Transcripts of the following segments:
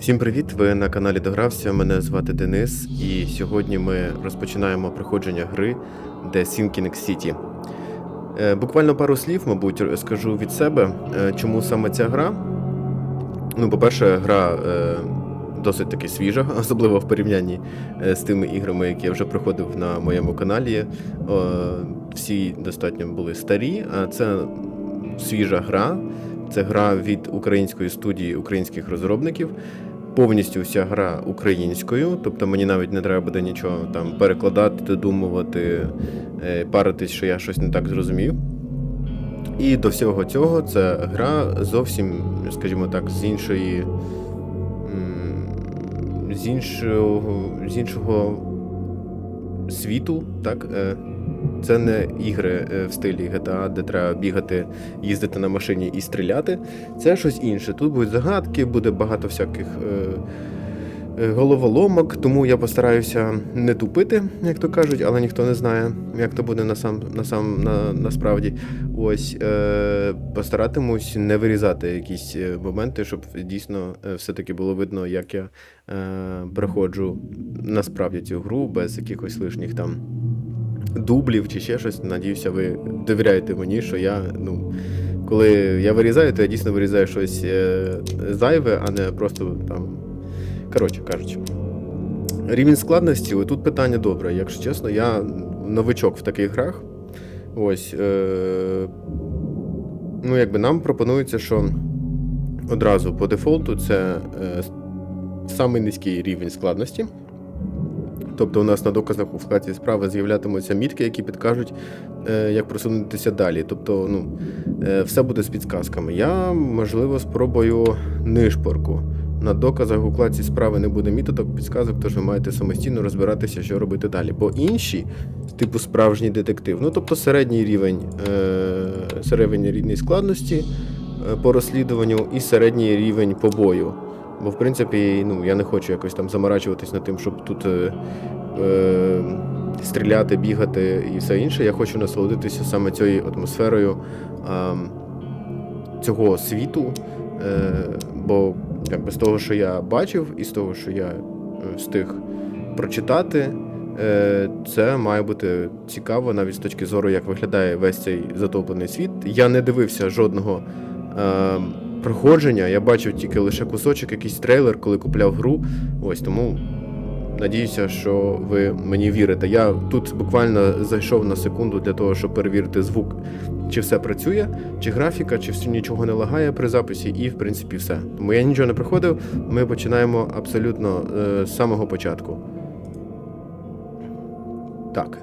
Всім привіт! Ви на каналі Догрався, мене звати Денис, і сьогодні ми розпочинаємо проходження гри The Sinking City. Буквально пару слів, мабуть, скажу від себе, чому саме ця гра. Ну, по-перше, гра досить таки свіжа, особливо в порівнянні з тими іграми, які я вже проходив на моєму каналі. Всі достатньо були старі, а це свіжа гра. Це гра від української студії українських розробників. Повністю вся гра українською, тобто мені навіть не треба буде нічого там перекладати, додумувати, паритись, що я щось не так зрозумів. І до всього цього це гра зовсім, скажімо так, з іншого світу, так? Це не ігри в стилі GTA, де треба бігати, їздити на машині і стріляти. Це щось інше. Тут будуть загадки, буде багато всяких головоломок, тому я постараюся не тупити, як то кажуть, але ніхто не знає, як то буде насправді. Ось, постаратимусь не вирізати якісь моменти, щоб дійсно все-таки було видно, як я проходжу насправді цю гру, без якихось лишніх там дублів чи ще щось. Надіюся, ви довіряєте мені, що я, коли я вирізаю, то я дійсно вирізаю щось зайве, а не просто там, коротше кажучи. Рівень складності, тут питання добре, якщо чесно, я новичок в таких грах. Ось, нам пропонується, що одразу по дефолту це самий низький рівень складності. Тобто у нас на доказах у вкладці справи з'являтимуться мітки, які підкажуть, як просунутися далі. Тобто, все буде з підсказками. Я, можливо, спробую нишпорку. На доказах у вкладці справи не буде міток, підсказок, тож ви маєте самостійно розбиратися, що робити далі. Бо інші, типу справжній детектив, тобто середній рівень складності по розслідуванню і середній рівень побою. Бо, в принципі, я не хочу якось там заморачуватись над тим, щоб тут стріляти, бігати і все інше. Я хочу насолодитися саме цією атмосферою цього світу, бо з того, що я бачив, і з того, що я встиг прочитати, це має бути цікаво навіть з точки зору, як виглядає весь цей затоплений світ. Я не дивився жодного проходження, я бачив тільки лише кусочок, якийсь трейлер, коли купляв гру. Ось, тому надіюся, що ви мені вірите. Я тут буквально зайшов на секунду для того, щоб перевірити звук, чи все працює, чи графіка, чи нічого не лагає при записі, і, в принципі, все. Тому я нічого не проходив, ми починаємо абсолютно з самого початку. Так.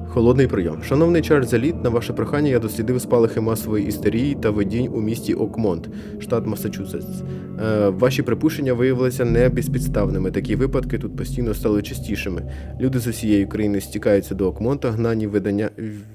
Холодний прийом. Шановний Чарльз Рід, на ваше прохання я дослідив спалахи масової істерії та видінь у місті Окмонт, штат Массачусетс. Ваші припущення виявилися не безпідставними. Такі випадки тут постійно стали частішими. Люди з усієї країни стікаються до Окмонта, гнані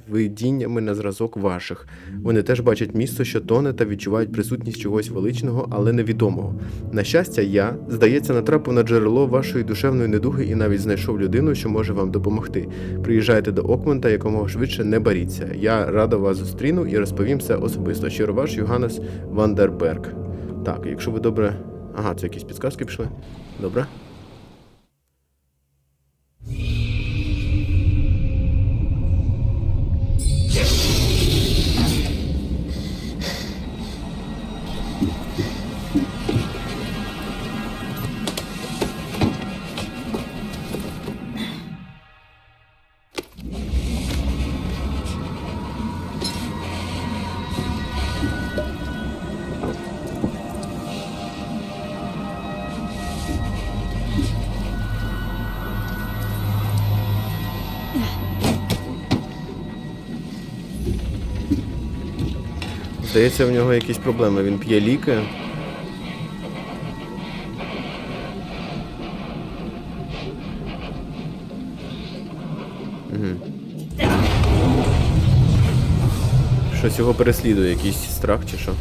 видіннями на зразок ваших. Вони теж бачать місто, що тоне, та відчувають присутність чогось величного, але невідомого. На щастя, я, здається, натрапив на джерело вашої душевної недуги і навіть знайшов людину, що може вам допомогти. Приїжджайте до Окмонта, якомога швидше, не боріться. Я радо вас зустріну і розповім все особисто. Щиро ваш Йоханнес Вандерберг. Так, якщо ви добре... Ага, це якісь підказки пішли. Добре. Здається, в нього якісь проблеми. Він п'є ліки. Щось його переслідує, якийсь страх чи що?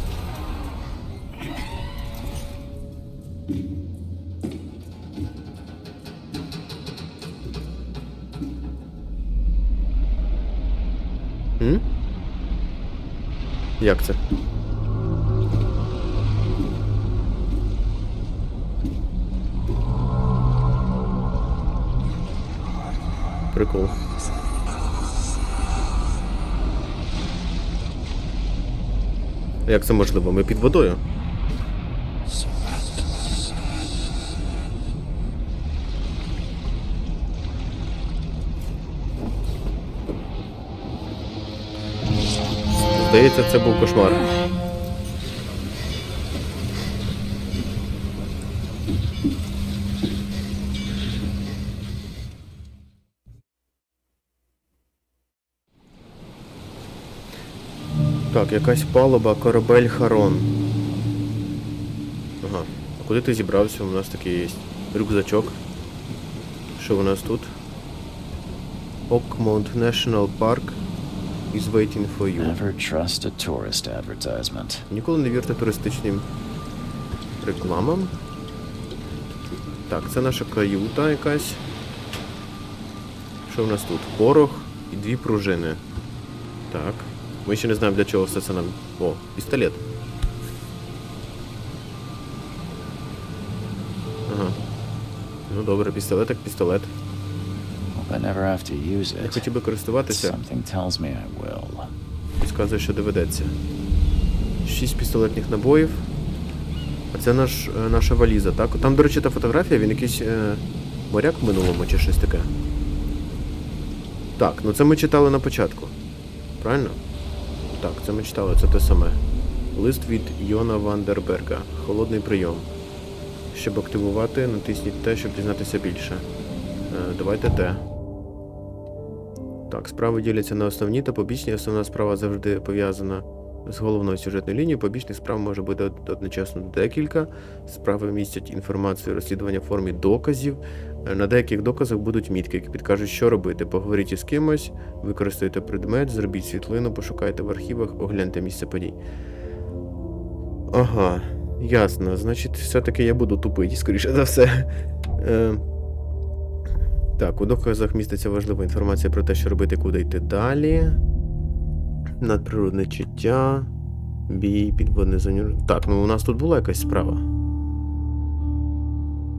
Як це? Прикол. Як це можливо? Ми під водою? Здається, це був кошмар. Так, якась палуба, корабель Харон. Ага. А куди ти зібрався? У нас такий є. Рюкзачок. Що у нас тут? Окмонт National Park is waiting for you. Never trust a tourist advertisement. Ніколи не вірте туристичним рекламам. Так, це наша каюта якась. Що в нас тут? Порох і 2 пружини. Так. Ми ще не знаємо, для чого все це нам... О, пістолет. Ага. Ну добре, пістолет так пістолет. Hope I never have to use Я it. хотів би користуватися. Something tells me I will. Підказує, що доведеться. 6 пістолетних набоїв. А це наша валіза, так? Там, до речі, та фотографія, він якийсь моряк в минулому чи щось таке. Так, ну це ми читали на початку. Правильно? Так, це ми читали, це те саме. Лист від Йона Вандерберга. Холодний прийом. Щоб активувати, натисніть Т, щоб дізнатися більше. Давайте Т. Так, справи діляться на основні та побічні. Основна справа завжди пов'язана з головною сюжетною лінією. Побічних справ може бути одночасно декілька. Справи містять інформацію розслідування в формі доказів. На деяких доказах будуть мітки, які підкажуть, що робити. Поговоріть із кимось, використайте предмет, зробіть світлину, пошукайте в архівах, огляньте місце подій. Ага, ясно. Значить, все-таки я буду тупий, скоріше за все. Так, у доказах міститься важлива інформація про те, що робити, куди йти далі. Надприродне чуття. Бій, підводне занюрення. Так, ну у нас тут була якась справа.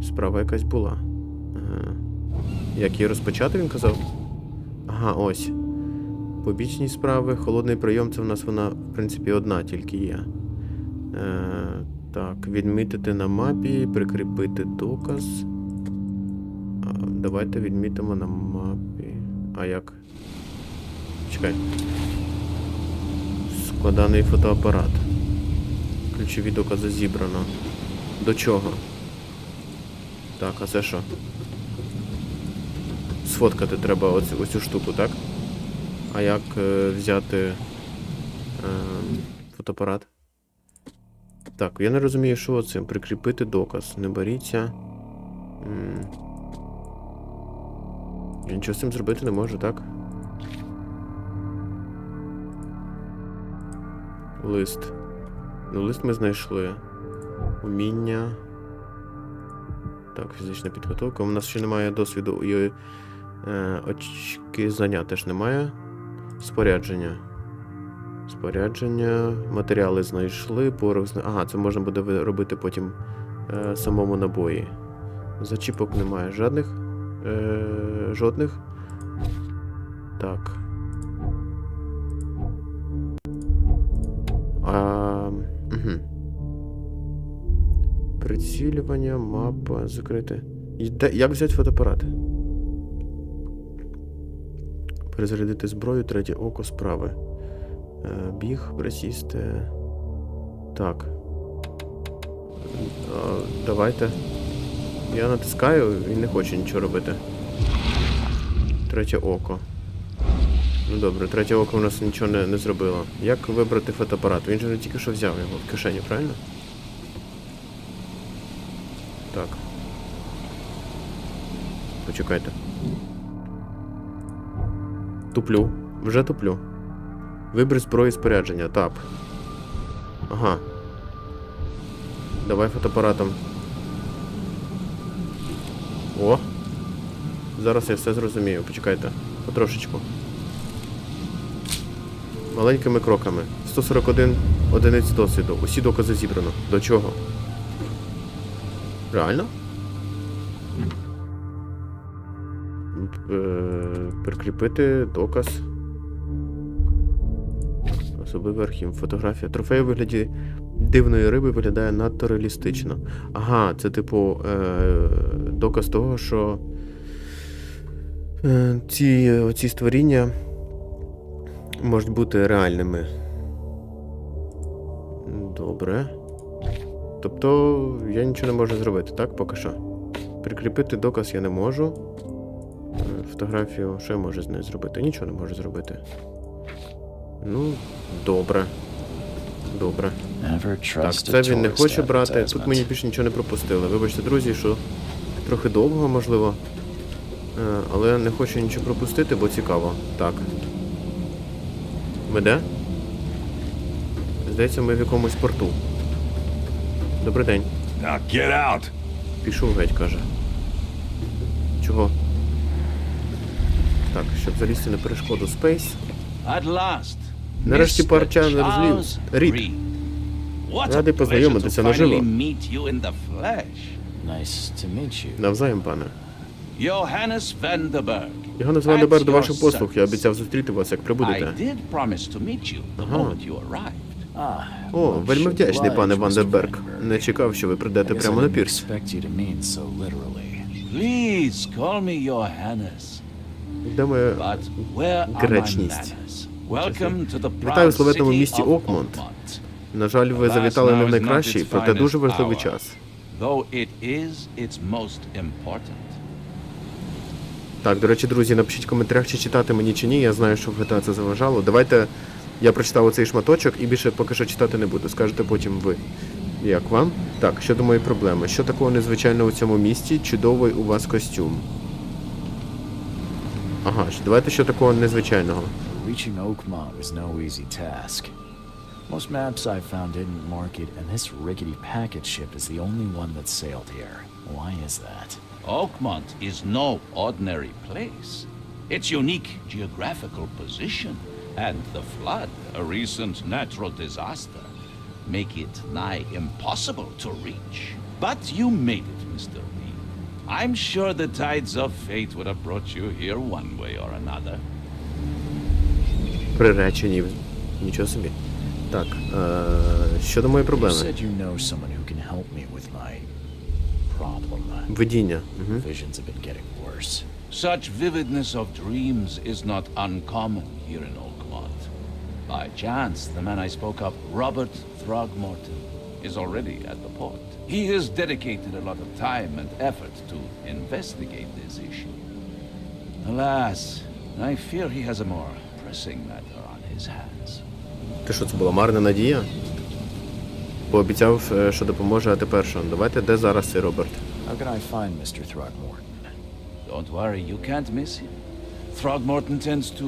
Справа якась була. Ага. Як її розпочати, він казав? Ага, ось. Побічні справи, холодний прийом, це в нас вона, в принципі, одна тільки є. Так, відмітити на мапі, прикріпити доказ. Давайте відмітимо на мапі. А як? Чекай. Складаний фотоапарат. Ключові докази зібрано. До чого? Так, а це що? Сфоткати треба оцю штуку, так? А як взяти фотоапарат? Так, я не розумію, що це. Прикріпити доказ. Не боріться. Я нічого з цим зробити не можу, так? Лист. Ну, лист ми знайшли. Уміння. Так, фізична підготовка. У нас ще немає досвіду. І очки знання теж немає. Спорядження. Спорядження. Матеріали знайшли. Порох Ага, це можна буде робити потім самому набої. Зачіпок немає жодних. Жодних. Так. Угу. Прицілювання, мапа, закрити. Як взяти фотоапарат? Перезарядити зброю, третє око, справи. Біг, присісти. Так. Давайте. Я натискаю, він не хоче нічого робити. Третє око. Ну добре, третє око у нас нічого не зробило. Як вибрати фотоапарат? Він же не тільки що взяв його в кишені, правильно? Так. Почекайте. Туплю. Вже туплю. Вибір зброї спорядження. Тап. Ага. Давай фотоапаратом. О! Зараз я все зрозумію. Почекайте. Потрошечку. Маленькими кроками. 141 одиниць досвіду. Усі докази зібрано. До чого? Реально? Прикріпити доказ. Особливий архів. Фотографія. Трофей у вигляді дивної риби виглядає надто реалістично. Ага, це типу доказ того, що ці створіння можуть бути реальними. Добре. Тобто я нічого не можу зробити, так, поки що? Прикріпити доказ я не можу. Фотографію, що я можу з нею зробити? Нічого не можу зробити. Ну, добре. Добре. Так, це він не хоче брати. Тут мені більше нічого не пропустили. Вибачте, друзі, що трохи довго, можливо. Але не хочу нічого пропустити, бо цікаво. Так. Ми де? Здається, ми в якомусь порту. Добрий день. Now get out. Пішов геть, каже. Чого? Так, щоб залізти на перешкоду Space. At last. Нарешті пар Чарльз Рід. Радий познайомитися наживо. Навзаєм, пане. Йоханнес Йоханнес до ваших послуг. Я обіцяв зустріти вас, як прибудете. Ага. О, вельми вдячний, пане Вандерберг. Не чекав, що ви прийдете прямо на пірс. Де моя гречність? Вітаю у славетному місті Окмонт. На жаль, ви завітали не в найкращий, проте дуже важливий час. Так, до речі, друзі, напишіть в коментарях, чи читати мені чи ні. Я знаю, що в GTA це заважало. Давайте я прочитав оцей шматочок і більше поки що читати не буду. Скажете потім ви. Як вам? Так, щодо моєї проблеми. Що такого незвичайного у цьому місті? Чудовий у вас костюм. Ага, давайте що такого незвичайного. Reaching Okmont was no easy task. Most maps I've found didn't mark it, and this rickety packet ship is the only one that sailed here. Why is that? Okmont is no ordinary place. Its unique geographical position and the flood, a recent natural disaster, make it nigh impossible to reach. But you made it, Mr. Reed. I'm sure the tides of fate would have brought you here one way or another. Приречені. Нічого собі. Так, щодо моєї проблеми. You said you know someone who can help me with my problem. Видіння. Visions have been getting worse. Such vividness of dreams is not uncommon here in Okmont. By chance, the man I spoke of, Robert Frogwares, is already at the port. He has dedicated a lot of time and effort to investigate this issue. Alas, I fear he has a more pressing matter on his hands. Ти що, це була марна надія? Пообіцяв, що допоможе, а тепер що? Давайте, де зараз цей Роберт? How can I find Mr. Throgmorton? Don't worry, you can't miss him. Throgmorton tends to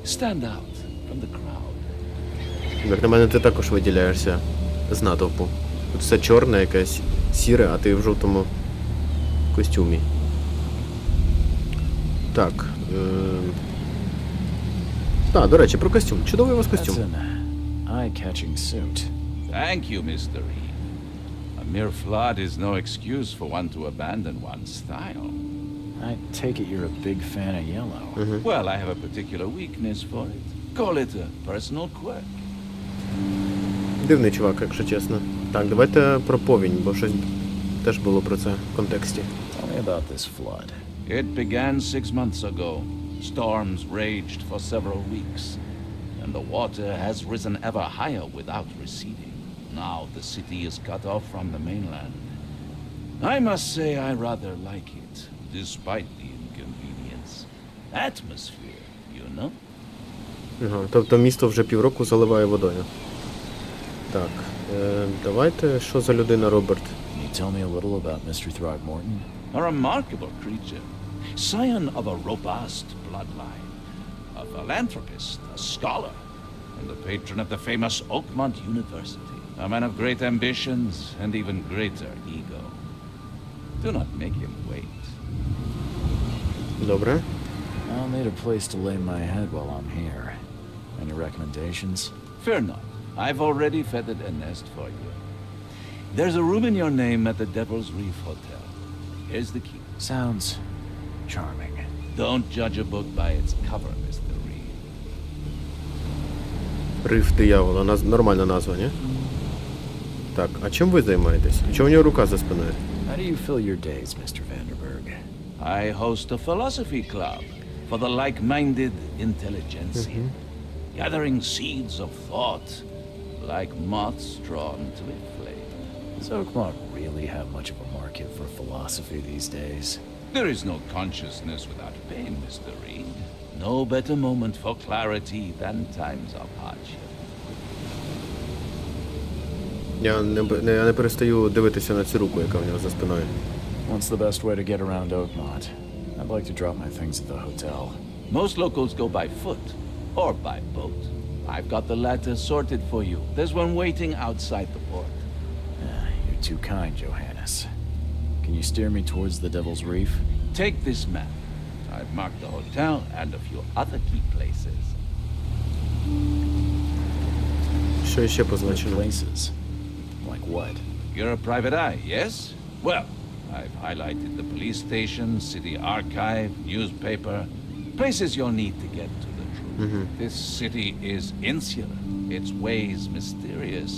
stand out from the crowd. Як на мене, ти також виділяєшся з натовпу. Тут все чорне, якесь сіре, а ти в жовтому костюмі. Так. Так, до речі, про костюм. Чудовий у вас костюм. That's an eye-catching suit. Thank you, Mr. Reed. A mere flood is no excuse for one to abandon one's style. I take it you're a big fan of yellow. Well, I have a particular weakness for it. Call it a personal quirk. Дивний чувак, якщо чесно. Так, давайте про повінь, бо щось теж було про це в контексті. Tell me about this flood. It began 6 months ago. Storms raged for several weeks, and the water has risen ever higher without receding. Now the city is cut off from the mainland. I must say I rather like it, despite the inconvenience. Atmosphere, you know? Ага, тобто місто вже півроку заливає водою. Так, давайте, що за людина Роберт? Can you tell me a little about Mr. Throgmorton? A remarkable creature, scion of a robust bloodline, a philanthropist, a scholar, and the patron of the famous Okmont University. A man of great ambitions and even greater ego. Do not make him wait. Добре. I'll need a place to lay my head while I'm here. Any recommendations? Fear not. I've already feathered a nest for you. There's a room in your name at the Devil's Reef Hotel. Here's the key. Sounds charming. Don't judge a book by its cover, Mr. Reed. Риф диявола. Нормальна назва, ні? Так, а чим ви займаєтесь? Чого у нього рука за спиною? How do you fill your days, Mr. Vanderberg? I host a philosophy club for the like-minded intelligentsia, gathering seeds of thought like moths drawn to a flame. Does Okmont really have much of a market for philosophy these days? There is no consciousness without pain, Mr. Reed. No better moment for clarity than times of hardship. Я не перестаю дивитися на цю руку, яка в нього за спиною. What's the best way to get around Okmont? I'd like to drop my things at the hotel. Most locals go by foot or by boat. I've got the latter sorted for you. There's one waiting outside the port. You're too kind, Johannes. Can you steer me towards the Devil's Reef? Take this map. I've marked the hotel and a few other key places. Що ще позначено? Places? Like what? You're a private eye, yes? Well, I've highlighted the police station, city archive, newspaper, places you'll need to get to the truth. This city is insular, its ways mysterious.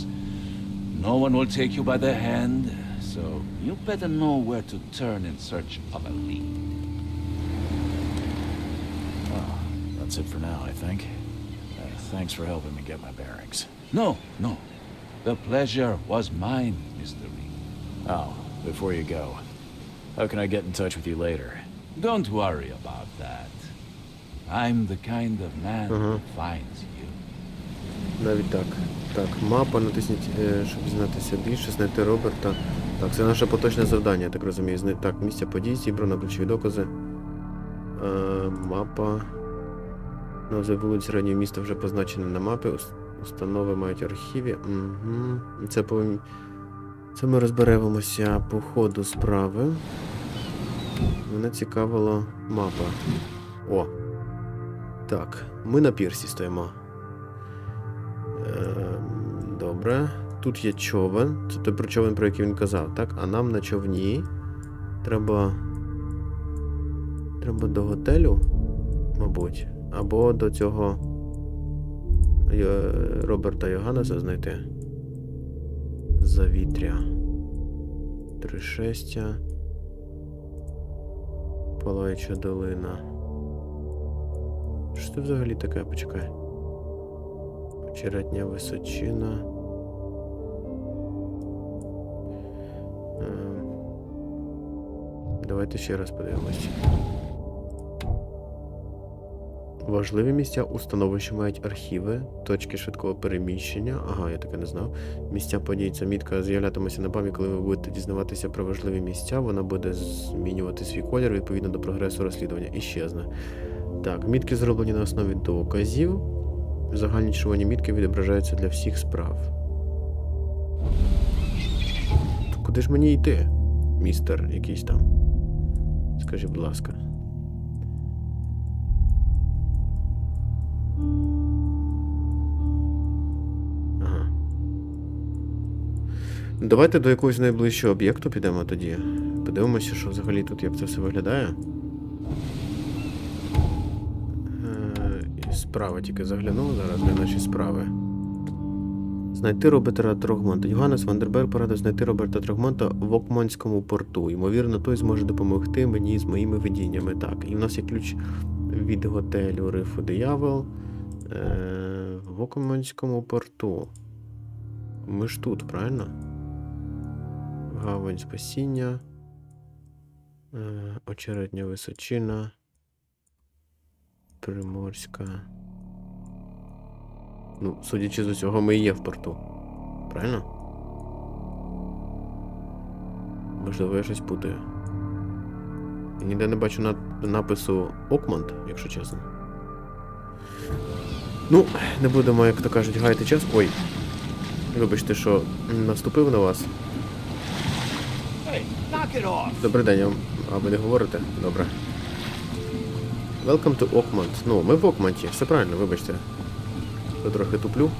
No one will take you by the hand, so you better know where to turn in search of a lead. Well, that's it for now, I think. Thanks for helping me get my bearings. No. The pleasure was mine, Mr. Reed. Oh, before you go, how can I get in touch with you later? Don't worry about that. I'm the kind of man who finds you. Навіть так. Так, мапа, натисніть, щоб дізнатися більше, знайти Роберта. Так, це наше поточне завдання, я так розумію. Так, місця подій, зібрано ключові докази. Мапа. Назви вулиць раннього міста вже позначені на мапі. Установи мають архіві. Це ми розберемося по ходу справи. Мене цікавила мапа. О! Так, ми на пірсі стоїмо. Добре. Тут є човен. Це той про човен, про який він казав, так? А нам на човні треба до готелю, мабуть. Або до цього Роберта Йоханнеса знайти. Завітря. Тришестя. Палаюча долина. Що це взагалі таке? Почекай. Очеретня височина. Давайте ще раз подивимось. Важливі місця у становищі мають архіви, точки швидкого переміщення. Ага, я таке не знав. Місця подій. Ця мітка з'являтиметься на пам'яті, коли ви будете дізнаватися про важливі місця. Вона буде змінювати свій колір відповідно до прогресу розслідування. І щезне. Так, мітки зроблені на основі доказів. Загальні червоні мітки відображаються для всіх справ. То куди ж мені йти? Містер якийсь там. Скажіть, будь ласка. Ага. Давайте до якогось найближчого об'єкту підемо тоді. Подивимося, що взагалі тут, як це все виглядає. Справа тільки загляну зараз для наші справи. Знайти Роберта Трогмонта. Йоханнес Вандерберг порадив знайти Роберта Трогмонта в Окмонтському порту. Ймовірно, той зможе допомогти мені з моїми видіннями. Так, і в нас є ключ від готелю Рифу Диявол в Окмонтському порту. Ми ж тут, правильно? Гавань спасіння. Очеретня височина. Приморська. Ну, судячи з усього, ми і є в порту. Правильно? Можливо, я щось путаю. Я ніде не бачу напису Окмонт, якщо чесно. Ну, не будемо, як то кажуть, гаяти час. Ой. Вибачте, що наступив на вас. Добрий день, а ви не говорите? Добре. Welcome to Окмонт. Ну, ми в Окмонті, все правильно, вибачте. Я трохи туплю.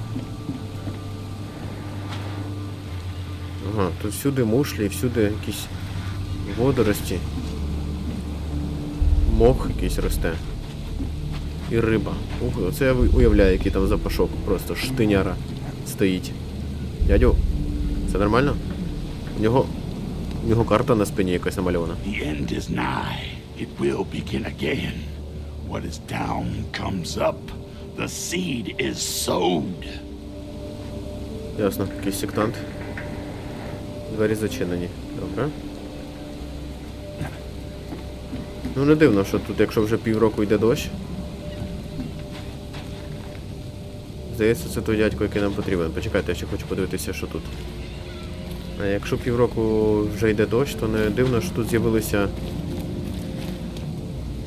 Ага, тут всюди мушлі, всюди якісь водорості. Мох якийсь росте. І риба. Ух, оце я уявляю, який там запашок. Просто штиняра стоїть. Дядю, все нормально? У нього карта на спині якась намальована. The end is nigh. It will begin again. What is down comes up. The seed is sowed. Ясно, якийсь сектант. Двері зачинені. Добре. Ну не дивно, що тут, якщо вже півроку йде дощ. Здається, це той дядько, який нам потрібен. Почекайте, я ще хочу подивитися, що тут. А якщо півроку вже йде дощ, то не дивно, що тут з'явилися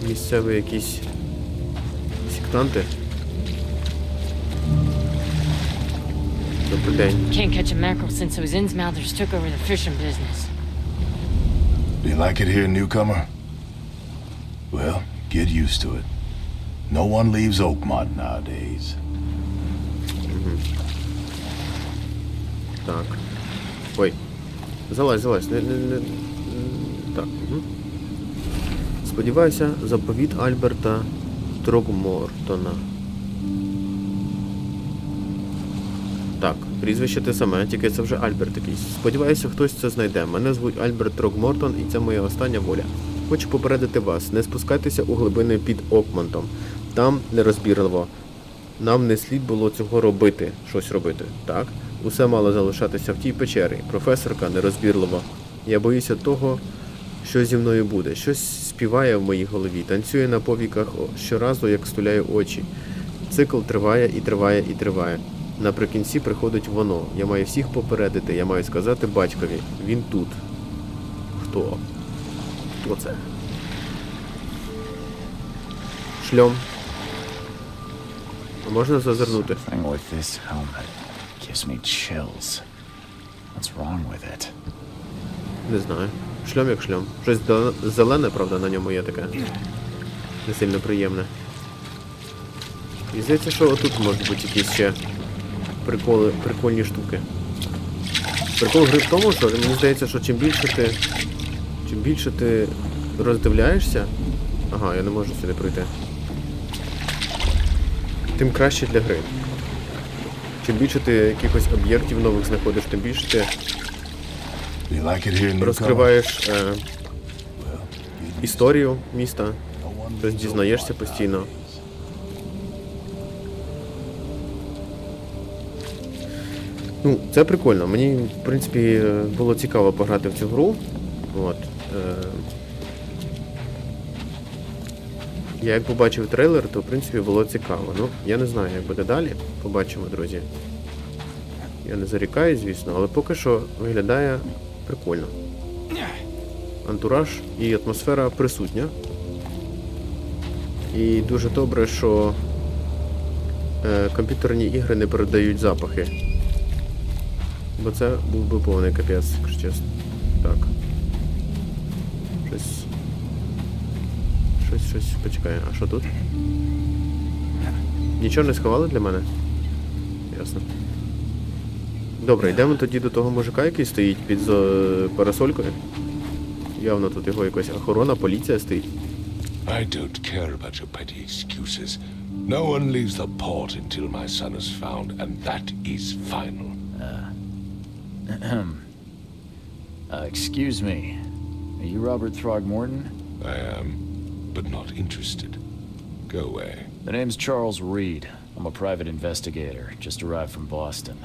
місцеві якісь сектанти. Добрий день. Can't catch a mackerel since those Innsmouthers took over the fishing business. Do you like it here, newcomer? Well, get used to it. No one leaves Okmont nowadays. Так. Ой. Залазь. Так. Угу. Сподіваюся, заповіт Альберта Трогмортона. Так, прізвище те саме, тільки це вже Альберт якийсь. Сподіваюся, хтось це знайде. Мене звуть Альберт Трогмортон, і це моя остання воля. Хочу попередити вас, не спускайтеся у глибини під Окмонтом. Там нерозбірливо. Нам не слід було цього робити, щось робити, так? Усе мало залишатися в тій печері. Професорка нерозбірлива. Я боюся того, що зі мною буде. Щось співає в моїй голові, танцює на повіках щоразу, як стуляю очі. Цикл триває і триває і триває. Наприкінці приходить воно. Я маю всіх попередити, я маю сказати батькові. Він тут. Хто? Хто це? Шльом. А можна зазирнути? Something with this helmet gives me chills. What's wrong with it? Не знаю. Шльом як шльом. Щось зелене, правда, на ньому є таке. Не сильно приємне. І здається, що отут можуть бути якісь ще прикольні штуки. Прикол гри в тому, що мені здається, що чим більше ти роздивляєшся... Ага, я не можу сюди пройти. Тим краще для гри. Чим більше ти якихось об'єктів нових знаходиш, тим більше ти розкриваєш історію міста, щось дізнаєшся постійно. Ну, це прикольно. Мені, в принципі, було цікаво пограти в цю гру. От. Я як побачив трейлер, то, в принципі, було цікаво. Ну, я не знаю, як буде далі. Побачимо, друзі. Я не зарікаюсь, звісно, але поки що виглядає прикольно. Антураж і атмосфера присутня. І дуже добре, що комп'ютерні ігри не передають запахи. Бо це був би повний капець, якщо чесно. Так. Щось, почекає. А що тут? Нічого не сховали для мене? Ясно. Добре, йдемо тоді до того мужика, який стоїть під парасолькою. Явно тут його якась охорона, поліція стоїть. I don't care about your petty excuses. No one leaves the port until my son is found, and that is final. Excuse me. Are you Robert Throgmorton? I am, but not interested. Go away. The name's Charles Reed. I'm a private investigator, just arrived from Boston.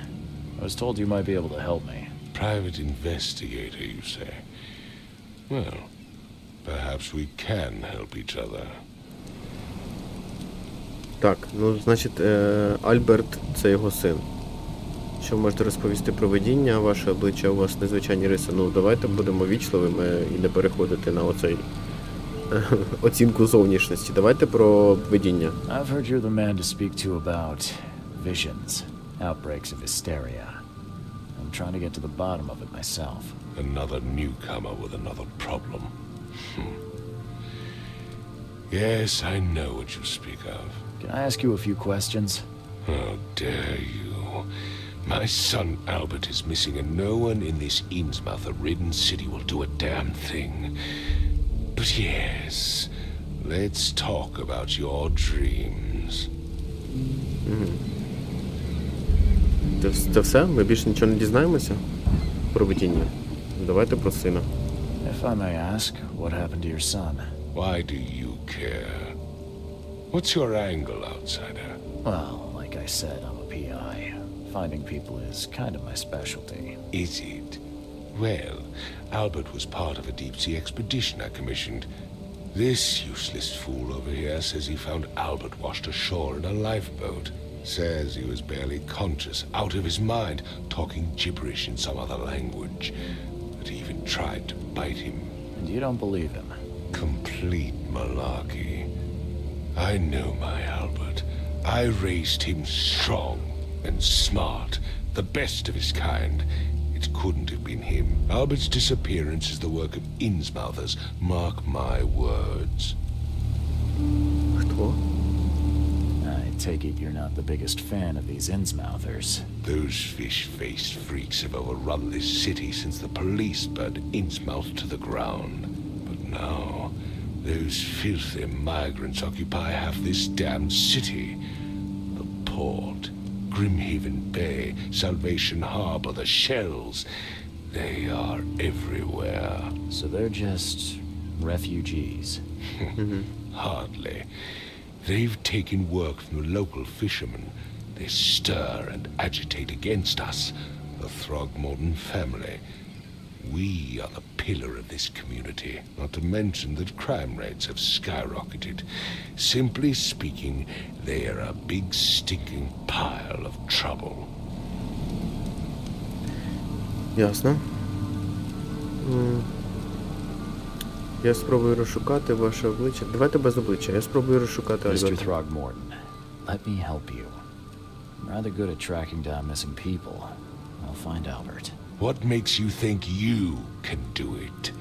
I was told you might be able to help me. Private investigator, you say? Well, perhaps we can help each other. Так, ну, значить, Альберт – це його син. Що можете розповісти про видіння? Ваше обличчя, у вас незвичайні риси. Ну, давайте будемо вічливими і не переходити на оцей оцінку зовнішності. Давайте про видіння. I've heard you're the man to speak to about visions, outbreaks of hysteria. I'm trying to get to the bottom of it myself. Another newcomer with another problem. Yes, I know what you speak of. Can I ask you a few questions? How dare you? My son Albert is missing, and no one in this Innsmouth-ridden city will do a damn thing. But yes, Let's talk about your dreams. Це все? Ми більше нічого не дізнаємося про видіння? Давайте про сина. If I may ask, what happened to your son? Why do you care? What's your angle, outsider? Well, like I said, I'm a PI. Finding people is kind of my specialty. Is it? Well, Albert was part of a deep-sea expedition I commissioned. This useless fool over here says he found Albert washed ashore in a lifeboat. Says he was barely conscious, out of his mind, talking gibberish in some other language. But he even tried to bite him. And you don't believe him? Complete malarkey. I know my Albert. I raised him strong and smart, the best of his kind. It couldn't have been him. Albert's disappearance is the work of Innsmouthers. Mark my words. Хто? I take it you're not the biggest fan of these Innsmouthers. Those fish-faced freaks have overrun this city since the police burned Innsmouth to the ground. But now, those filthy migrants occupy half this damned city. The port, Grimhaven Bay, Salvation Harbor, the shells, they are everywhere. So they're just refugees. Hardly. They've taken work from the local fishermen. They stir and agitate against us, the Throgmorton family. We are the pillar of this community, not to mention that crime rates have skyrocketed. Simply speaking, they are a big stinking pile of trouble. Ясно. Я спробую розшукати ваше обличчя. Давайте без обличчя. Я спробую розшукати Mr. Альберта. Throgmorton, let me help you. I'm rather good at tracking down missing people. I'll find Albert. What makes you think you can do it?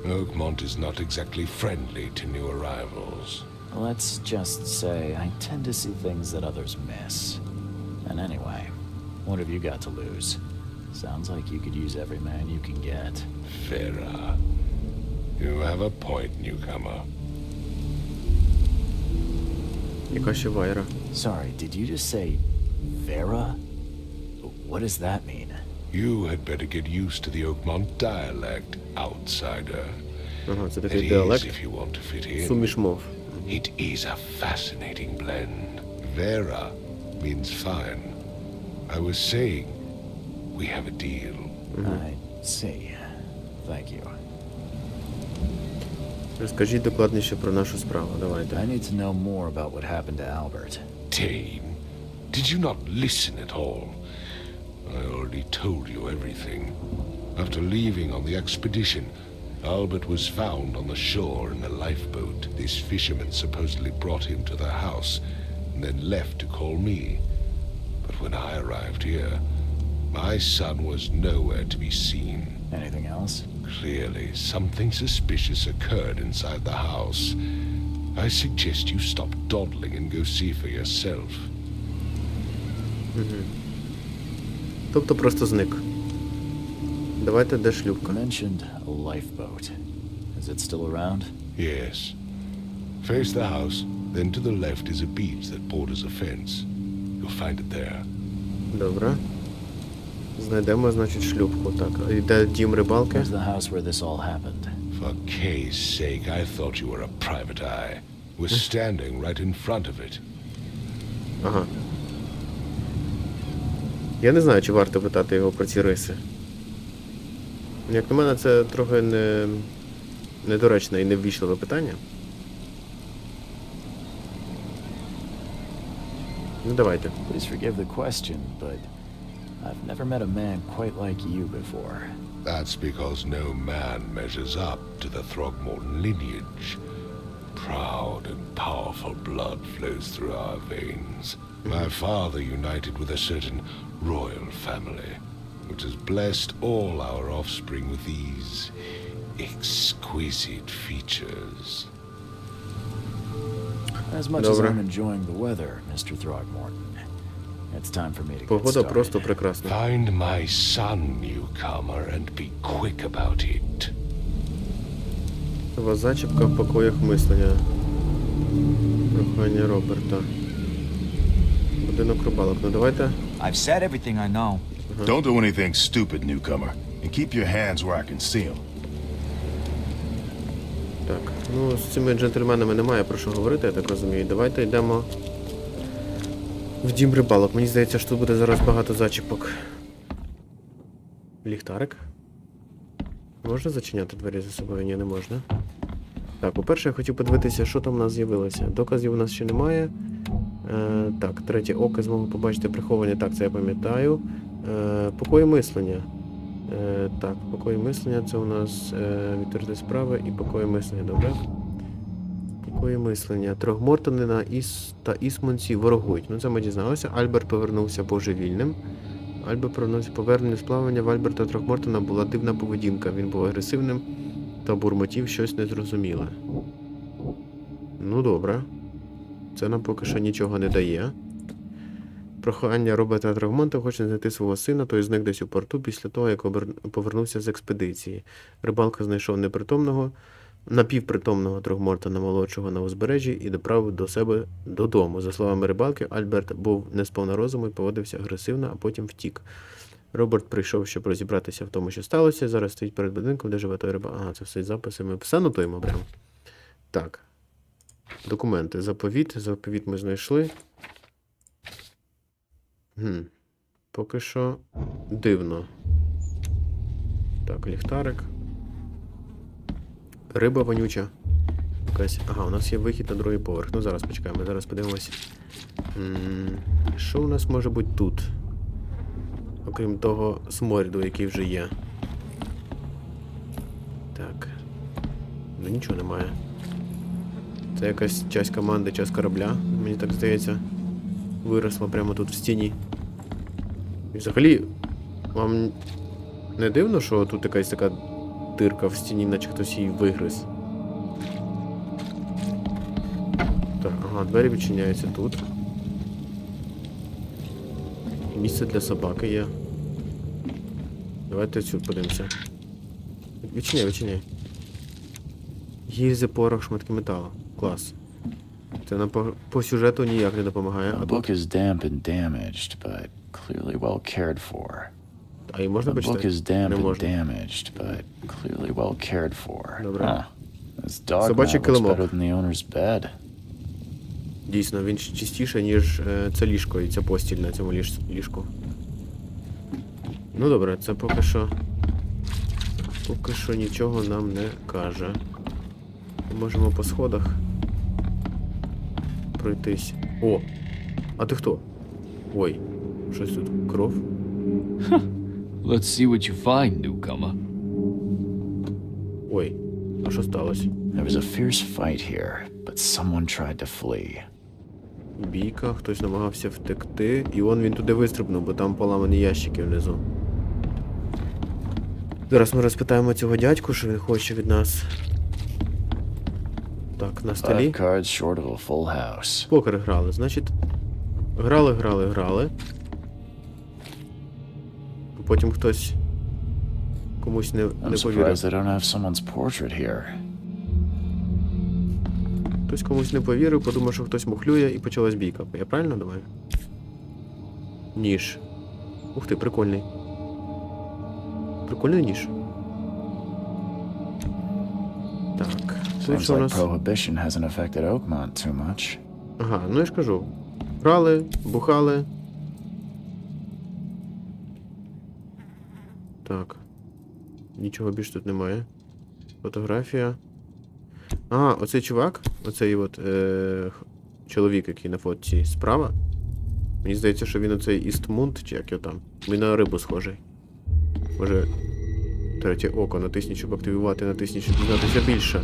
Okmont is not exactly friendly to new arrivals. Let's just say I tend to see things that others miss. And anyway, what have you got to lose? Sounds like you could use every man you can get. Vera, you have a point, newcomer. Яка ще Вайра? Sorry, did you just say Vera? What does that mean? You had better get used to the Okmont dialect, outsider. Ага, це It такий is діалект. if you want to fit in. Суміш мов. It is a fascinating blend. Vera means fine. I was saying, we have a deal. I see. Thank you. Розкажіть докладніше про нашу справу. Давайте. I need to know more about what happened to Albert. Dane, did you not listen at all? I already told you everything. After leaving on the expedition, Albert was found on the shore in a lifeboat. This fisherman supposedly brought him to the house and then left to call me. But when I arrived here, my son was nowhere to be seen. Anything else? Clearly, something suspicious occurred inside the house. I suggest you stop dawdling and go see for yourself. Тобто просто зник. Давайте, де You шлюпка? mentioned a lifeboat. Is it still around? Yes. Face the house, then to the left is a beach that borders a fence. You'll find it there. Добре. Знайдемо, значить, шлюпку. Так, а де дім рибалки? Where's the house where this all happened? For Kay's sake, I thought you were a private eye. We're standing right in front of it. Ага. Я не знаю, чи варто питати його про ці риси. Як на мене, це трохи недоречне і неввічливе питання. Ну, давайте. Please forgive the question, but I've never met a man quite like you before. That's because no man measures up to the Throgmorton lineage. Proud and powerful blood flows through our veins. My father united with a certain royal family, which has blessed all our offspring with these exquisite features. As much as Добре. I'm enjoying the weather, Mr. Throgmorton, it's time for me to get Погода started. просто прекрасна. Find my son, newcomer, and be quick about it. Раптова зачіпка в покоях мислення. Прохання Роберта. Будинок рибалок. Ну давайте. I've said everything I know. Don't do anything stupid, newcomer. And keep your hands where I can see them. Так, ну з цими джентльменами немає про що говорити, я так розумію. Давайте йдемо в дім рибалок. Мені здається, що тут буде зараз багато зачіпок. Ліхтарик. Можна зачиняти двері за собою? Ні, не можна. Так, по-перше, я хотів подивитися, що там у нас з'явилося. Доказів у нас ще немає. Так, третє око змогу побачити приховані. Так, це я пам'ятаю. Покої мислення. Так, покої мислення, це у нас відкриті справи і покої мислення, добре? Покої мислення. Трогмортонина та Ісмонці ворогують. Ну це ми дізналися. Альберт повернувся божевільним. Альберт повернувся. Повернення з плавання в Альберта Трогмортона була дивна поведінка. Він був агресивним та бурмотів щось незрозуміле. Ну добре. Це нам поки що нічого не дає. Прохання Роберта Трогмонта хоче знайти свого сина, той зник десь у порту після того, як повернувся з експедиції. Рибалка знайшов напівпритомного Трогмортона молодшого на узбережжі і доправив до себе додому. За словами рибалки, Альберт був не сповна розуму і поводився агресивно, а потім втік. Роберт прийшов, щоб розібратися в тому, що сталося. Зараз стоїть перед будинком, де живе той рибалка. Ага, це все записи. Ми все нотуємо прямо. Так. Документи. Заповіт. Заповіт ми знайшли. Поки що дивно. Так, ліхтарик. Риба вонюча. Якась. Ага, у нас є вихід на другий поверх. Ну, зараз почекаємо, зараз подивимось. Що у нас може бути тут? Окрім того сморіду, який вже є. Так. Ну нічого немає. Це якась часть команди, часть корабля, мені так здається. Виросла прямо тут в стіні. І взагалі, вам не дивно, що тут якась така дирка в стіні, наче хтось її вигриз? Так, ага, двері відчиняються тут. Місце для собаки є. Давайте сюди подивимося. Відчиняй, відчиняй. Гільзи, порох, шматки металу. Клас. Це нам по сюжету ніяк не допомагає. The book is damp and damaged, but clearly well cared for. А і можна The почитати? book is damp Не and можна. damaged, but clearly well cared for. Добре. Huh. This dog Собачий mat looks килимок. better than the owner's bed. Дійсно, він чистіше, ніж це ліжко і ця постіль на цьому ліжку. Ну добре, це поки що... Поки що нічого нам не каже. Ми можемо по сходах пройтись. О! А ти хто? Ой, щось тут. Кров? Let's see what you find, newcomer. Ой, а що сталося? There was a fierce fight here, but someone tried to flee. Бійка, хтось намагався втекти. І він туди вистрибнув, бо там поламані ящики внизу. Зараз ми розпитаємо цього дядьку, що він хоче від нас. Так, на столі. 5 cards short of a full house. Покер грали, значить. Грали. А потім хтось комусь не I'm повірив. surprised they don't have someone's portrait here. Хтось комусь не повірив, подумав, що хтось мухлює і почалась бійка. Я правильно думаю? Ніж. Ух ти, прикольний. Прикольний ніж. Так. Це Sounds що у like нас? prohibition hasn't affected Okmont too much. Ага, ну я ж кажу. Грали, бухали. Так. Нічого більш тут немає. Фотографія. Ага, оцей чувак, оцей чоловік, який на фотці справа. Мені здається, що він оцей Істмунд, чи як його там. Він на рибу схожий. Може, третє око натисніть, щоб активувати, натисніть, щоб дізнатися більше.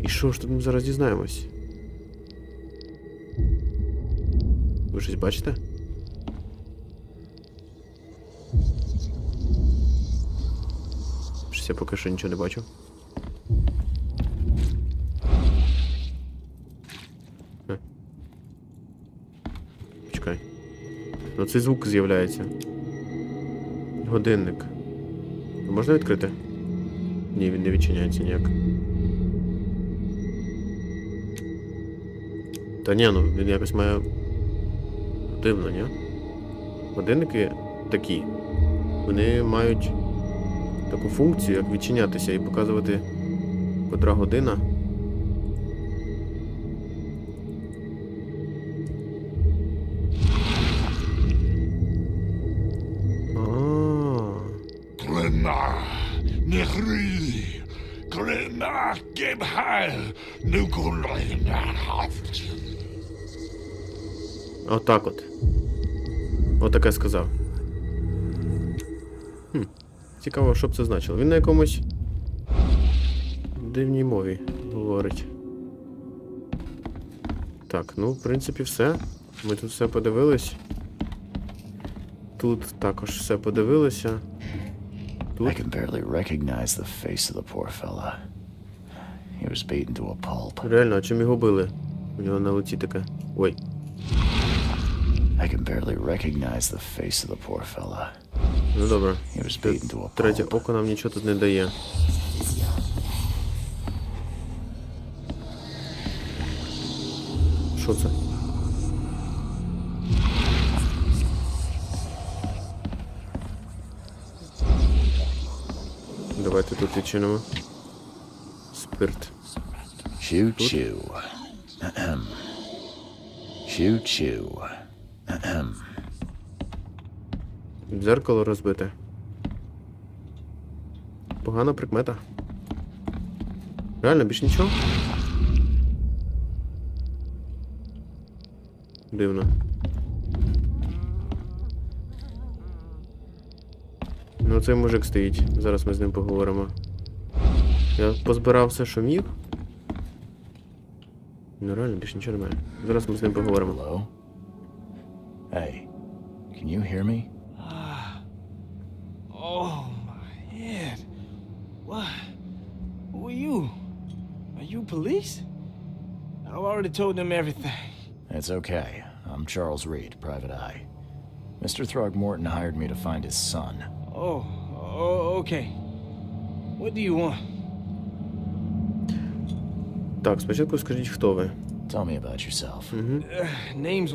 І що ж тут ми зараз дізнаємось? Ви щось бачите? Щось я поки що нічого не бачу. Почекай. Ну цей звук з'являється. Годинник. Можна відкрити? Ні, він не відчиняється ніяк. Та ні, ну він якось має... Дивно, ні? Годинники такі. Вони мають таку функцію, як відчинятися і показувати, котра година. Клина, не гри, клина, кебхай, не колина. Отак от. Отаке сказав. Цікаво, що б це значило. Він на якомусь дивній мові говорить. Так, ну, в принципі, все. Ми тут все подивились. Тут також все подивилися. Тут. I can barely recognize the face of the poor fella. He was beaten to a pulp. Реально, а чим його били? У нього на лиці таке. Ой. I can barely recognize the face of the poor fella. Ну добре. He was beaten to a Третє pulp. око нам нічого тут не дає. Що це? Давайте тут відчинимо. Спирт. Choo-choo. Ahem. Choo-choo. Ahem. Дзеркало розбите. Погана прикмета. Реально, більш нічого? Дивно. Ну, цей мужик стоїть. Зараз ми з ним поговоримо. Я позбирав все, що міг. Ну, реально, більше нічого немає. Зараз ми з ним поговоримо. Hello? Hey, can you hear me? Oh, my head. What? Who are you? Are you police? I've already told them everything. It's okay. I'm Charles Rід, private eye. Mr. Throgmorton hired me to find his son. Oh, okay. What do you want? Так, спочатку скажіть, хто ви. Tell me about yourself. Name's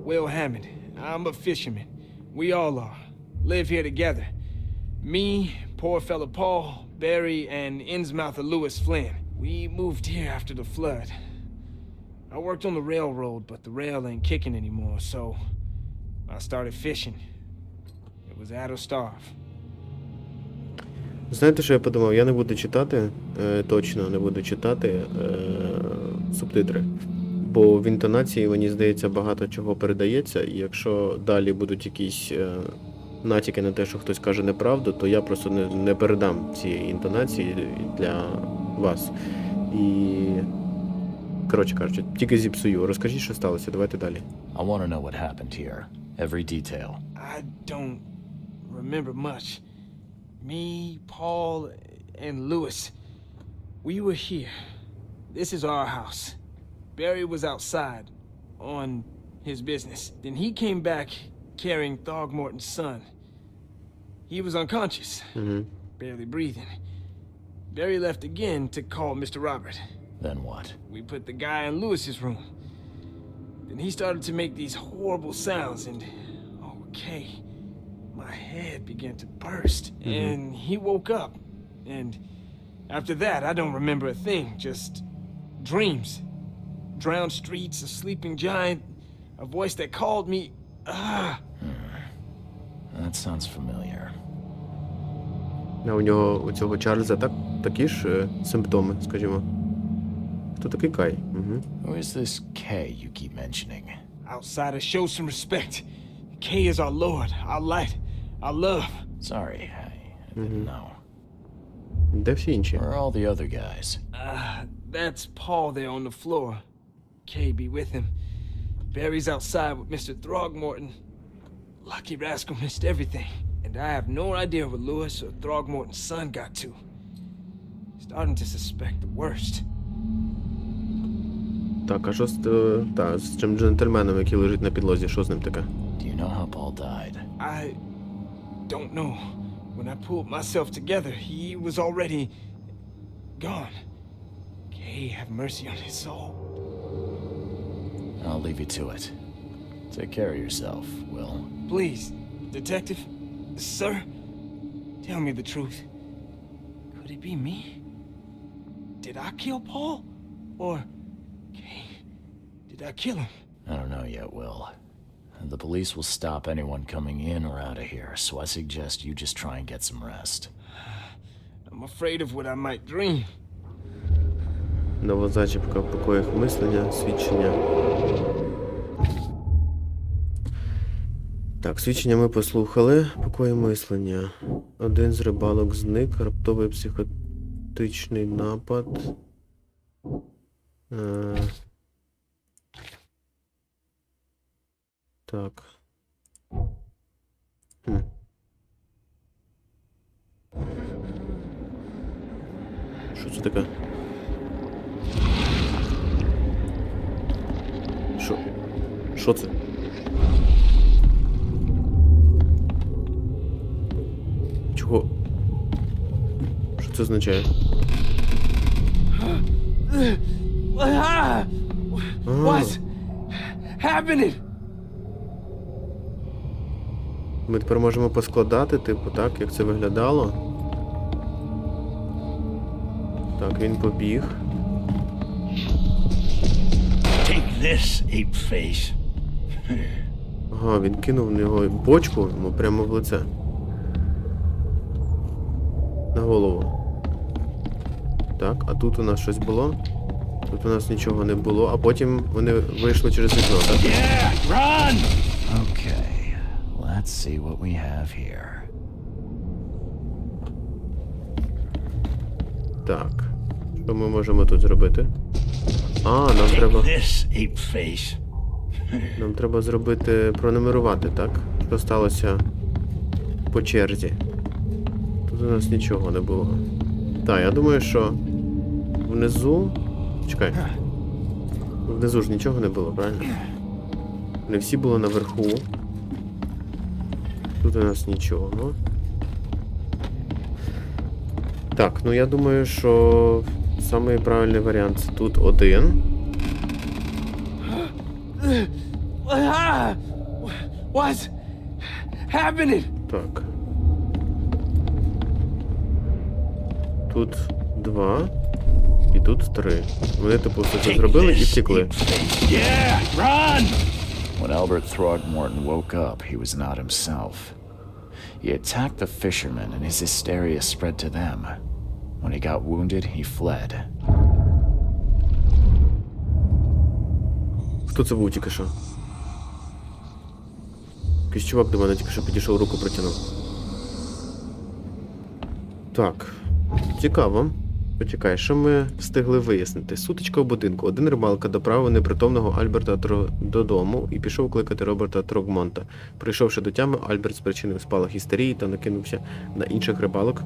Will Hammond. I'm a fisherman. We all are. Live here together. Me, poor fella Paul, Barry, and Innsmouther Lewis Flynn. We moved here after the flood. I worked on the railroad, but the rail ain't kicking anymore, so I started fishing. It was out of starve. Знаєте, що я подумав? Я не буду читати, точно не буду читати субтитри. Бо в інтонації, мені здається, багато чого передається, і якщо далі будуть якісь натяки на те, що хтось каже неправду, то я просто не передам ці інтонації для вас. І, коротше кажучи, тільки зіпсую. Розкажіть, що сталося, давайте далі. I want to know what happened here. Every detail. I don't remember much. Me, Paul, and Lewis, we were here. This is our house. Barry was outside on his business. Then he came back carrying Throgmorton's son. He was unconscious, barely breathing. Barry left again to call Mr. Robert. Then what? We put the guy in Lewis's room. Then he started to make these horrible sounds and, okay, my head began to burst and he woke up. And after that, I don't remember a thing, just dreams. Drowned streets, a sleeping giant, a voice that called me. That sounds familiar. А у нього, у цього Чарльза, такі ж симптоми, скажімо. Хто такий Кай? Who is this K you keep mentioning? Outsider, show some respect. K is our Lord, our light, our love. Sorry, I didn't know. Де всі інші? Where are all the other guys? That's Paul there on the floor. K be with him. Barry's outside with Mr. Throgmorton. Lucky rascal missed everything. And I have no idea where Lewis or Throgmorton's son got to. Starting to suspect the worst. Так, а що з цим джентльменом, який лежить на підлозі, що з ним таке? Do you know how Paul died? I don't know. When I pulled myself together, he was already gone. May have mercy on his soul. I'll leave you to it. Take care of yourself, Will. Please, Detective, sir, tell me the truth. Could it be me? Did I kill Paul? Or, did I kill him? I don't know yet, Will. The police will stop anyone coming in or out of here, so I suggest you just try and get some rest. I'm afraid of what I might dream. Нова зачіпка в покоях мислення, свідчення. Так, свідчення ми послухали. Покої мислення. Один з рибалок зник. Раптовий психотичний напад. Так. Що це таке? Що це? Чого? Що це означає? What's happening? Ми тепер можемо поскладати, типу, так, як це виглядало. Так, він побіг. Take this, ape-face. Ага, він кинув в нього бочку йому прямо в лице. На голову. Так, а тут у нас щось було. Тут у нас нічого не було, а потім вони вийшли через вікно, так? Yeah, run! Okay, let's see what we have here. Так. Що ми можемо тут зробити? А, нам треба... This, ape-face. Нам треба зробити... пронумерувати, так? Що сталося по черзі. Тут у нас нічого не було. Так, я думаю, що внизу... Чекай. Внизу ж нічого не було, правильно? Не всі були наверху. Тут у нас нічого. Так, ну я думаю, що самий правильний варіант це тут один. What's happening? Так. Тут 2. І тут 3. Вони, типу, все це зробили і втекли. Yeah, run! When Albert Throgmorton woke up, he was not himself. He attacked the fishermen, and his hysteria spread to them. When he got wounded, he fled. Хто це був тільки що? Якийсь чувак до мене тільки що підійшов, руку протягнув. Так. Цікаво. Почекай, що ми встигли вияснити? Сутичка у будинку. Один рибалка доправив непритомного Альберта додому і пішов кликати Роберта Трогмонта. Прийшовши до тями, Альберт спричинив спалах істерії та накинувся на інших рибалок,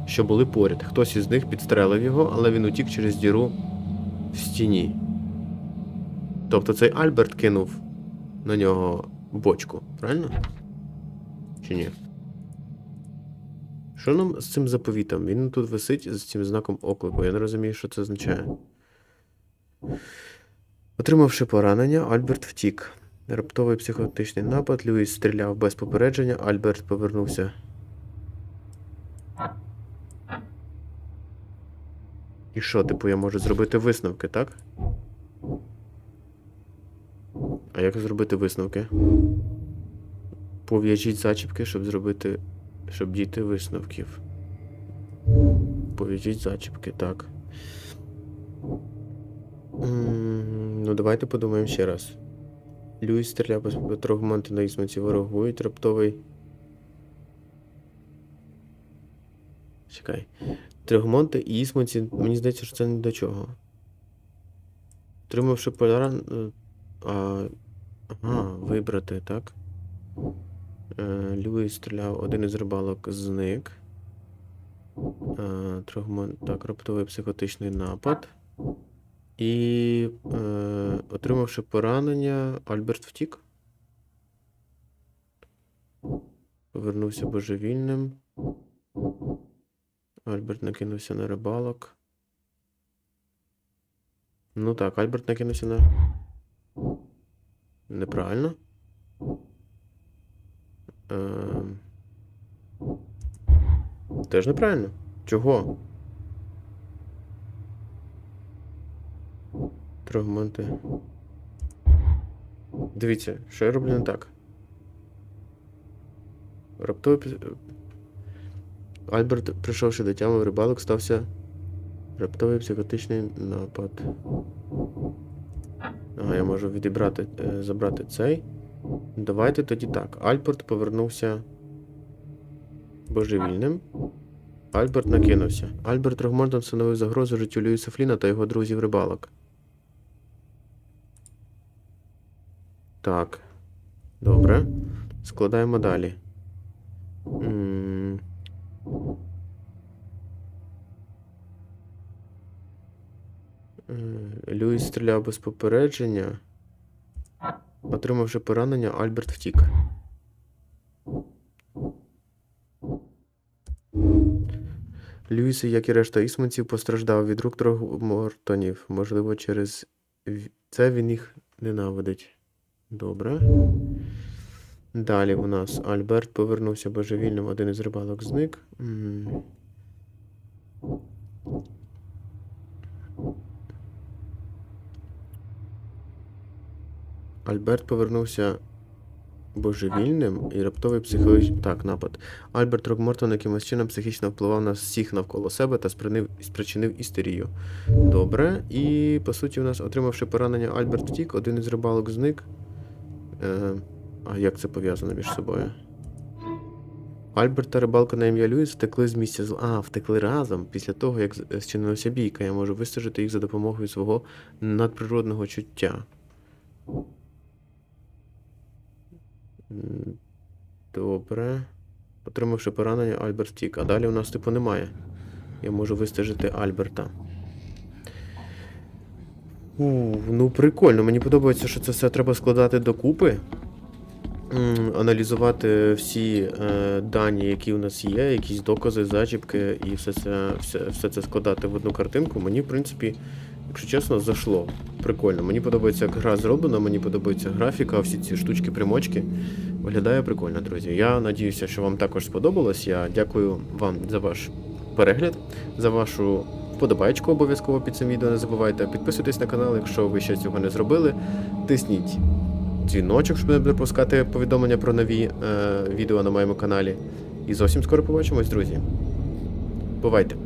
що були поряд. Хтось із них підстрелив його, але він утік через діру в стіні. Тобто цей Альберт кинув на нього бочку, правильно? Чи ні? Що нам з цим заповітом? Він тут висить з цим знаком оклику. Я не розумію, що це означає. Отримавши поранення, Альберт втік. Раптовий психотичний напад. Льюіс стріляв без попередження. Альберт повернувся. І що, типу, я можу зробити висновки, так? А як зробити висновки? Пов'яжіть зачіпки, щоб дійти висновків. Пов'яжіть зачіпки, так. Ну, давайте подумаємо ще раз. Льюіс стріляв без Трогмонта на ісманці ворогують. Раптовий... Чекай. Трогмонти і ісманці, мені здається, що це не до чого. Отримавши поляран... Ага, вибрати, так? Льюіс стріляв, один із рибалок зник. Так, раптовий психотичний напад. І, отримавши поранення, Альберт втік. Повернувся божевільним. Альберт накинувся на рибалок. Ну так, Альберт накинувся на... Неправильно. Теж неправильно. Чого? Фрагменти. Дивіться, що я роблю не так. Раптовий... Альберт, прийшовши до тями, рибалок, стався раптовий психотичний напад. Ага, я можу відібрати, забрати цей. Давайте тоді так. Альберт повернувся божевільним. Альберт накинувся. Альберт Рогмонтон становив загрозу життю Льюіса Фліна та його друзів рибалок. Так. Добре. Складаємо далі. Льюіс стріляв без попередження. Отримавши поранення, Альберт втік. Льюіс, як і решта ісманців, постраждав від рук Трогмортонів. Можливо, через це він їх ненавидить. Добре. Далі у нас Альберт повернувся божевільним, один із рибалок зник. Альберт повернувся божевільним і раптовий психологічний... Так, напад. Альберт Рокмортон якимось чином психічно впливав на всіх навколо себе та спричинив істерію. Добре. І, по суті, у нас, отримавши поранення, Альберт втік, один із рибалок зник. А як це пов'язано між собою? Альберт та рибалка на ім'я Льюіс втекли з місця зла. А, втекли разом. Після того, як зчинилася бійка, я можу вистежити їх за допомогою свого надприродного чуття. Добре. Отримавши поранення, Альберт втік. А далі у нас типу немає. Я можу вистежити Альберта. Ну прикольно. Мені подобається, що це все треба складати докупи. Аналізувати всі дані, які у нас є, якісь докази, зачіпки і все це складати в одну картинку. Мені, в принципі, якщо чесно, зайшло. Прикольно. Мені подобається, як гра зроблена, мені подобається графіка, всі ці штучки-примочки. Виглядає прикольно, друзі. Я надіюся, що вам також сподобалось. Я дякую вам за ваш перегляд, за вашу вподобайку обов'язково під цим відео. Не забувайте підписуйтесь на канал, якщо ви ще цього не зробили. Тисніть дзвіночок, щоб не пропускати повідомлення про нові відео на моєму каналі. І зовсім скоро побачимось, друзі. Бувайте!